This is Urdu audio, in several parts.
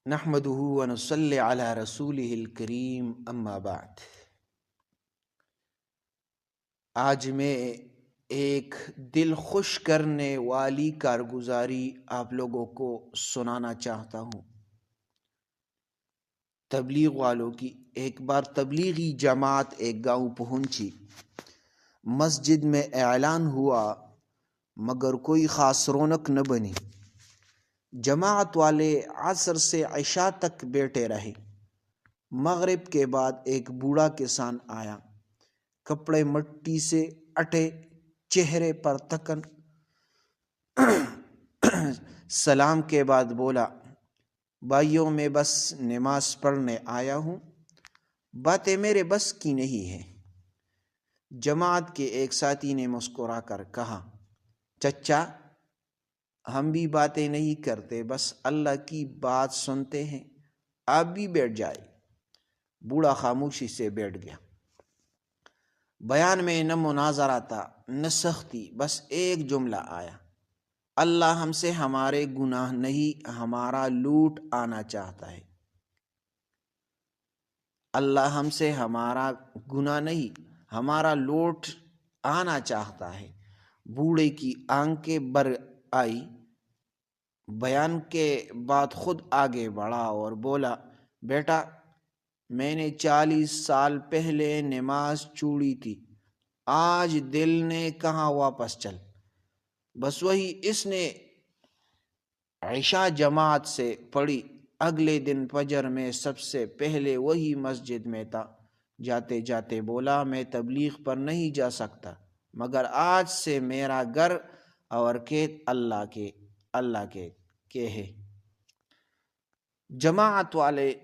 نحمده ونصلی علی رسولہ الکریم اما بعد۔ آج میں ایک دل خوش کرنے والی کارگزاری آپ لوگوں کو سنانا چاہتا ہوں۔ تبلیغ والوں کی ایک بار تبلیغی جماعت ایک گاؤں پہنچی۔ مسجد میں اعلان ہوا مگر کوئی خاص رونق نہ بنی۔ جماعت والے عصر سے عشاء تک بیٹھے رہے۔ مغرب کے بعد ایک بوڑھا کسان آیا، کپڑے مٹی سے اٹے، چہرے پر تکن۔ سلام کے بعد بولا، بھائیوں میں بس نماز پڑھنے آیا ہوں، باتیں میرے بس کی نہیں ہیں۔ جماعت کے ایک ساتھی نے مسکرا کر کہا، چچا ہم بھی باتیں نہیں کرتے، بس اللہ کی بات سنتے ہیں، آپ بھی بیٹھ جائے۔ بوڑھا خاموشی سے بیٹھ گیا۔ بیان میں نہ مناظرہ تھا نہ سختی، بس ایک جملہ آیا، اللہ ہم سے ہمارے گناہ نہیں ہمارا لوٹ آنا چاہتا ہے۔ اللہ ہم سے ہمارا گناہ نہیں ہمارا لوٹ آنا چاہتا ہے۔ بوڑھے کی آنکھیں بھر آئی۔ بیان کے بعد خود آگے بڑھا اور بولا، بیٹا میں نے 40 سال پہلے نماز چھوڑی تھی، آج دل نے کہا واپس چل۔ بس وہی اس نے عشاء جماعت سے پڑھی۔ اگلے دن فجر میں سب سے پہلے وہی مسجد میں تھا۔ جاتے جاتے بولا، میں تبلیغ پر نہیں جا سکتا، مگر آج سے میرا گھر اور کھیت اللہ کے ہے۔ جماعت والے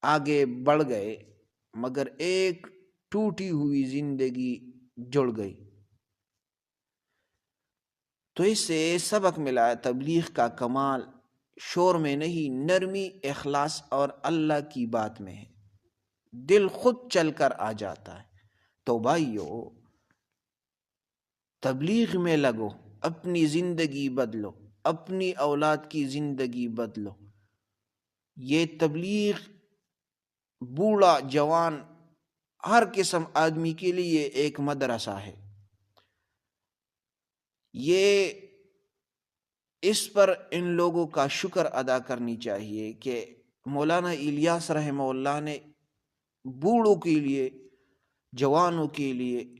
آگے بڑھ گئے مگر ایک ٹوٹی ہوئی زندگی جڑ گئی۔ تو اس سے سبق ملا، تبلیغ کا کمال شور میں نہیں، نرمی، اخلاص اور اللہ کی بات میں ہے۔ دل خود چل کر آ جاتا ہے۔ تو بھائیو تبلیغ میں لگو، اپنی زندگی بدلو، اپنی اولاد کی زندگی بدلو۔ یہ تبلیغ بوڑھا جوان ہر قسم آدمی کے لیے ایک مدرسہ ہے۔ یہ اس پر ان لوگوں کا شکر ادا کرنی چاہیے کہ مولانا الیاس رحمہ اللہ نے بوڑھوں کے لیے، جوانوں کے لیے،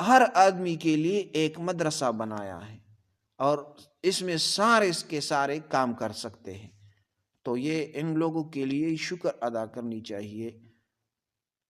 ہر آدمی کے لیے ایک مدرسہ بنایا ہے اور اس میں سارے کے سارے کام کر سکتے ہیں۔ تو یہ ان لوگوں کے لیے شکر ادا کرنی چاہیے۔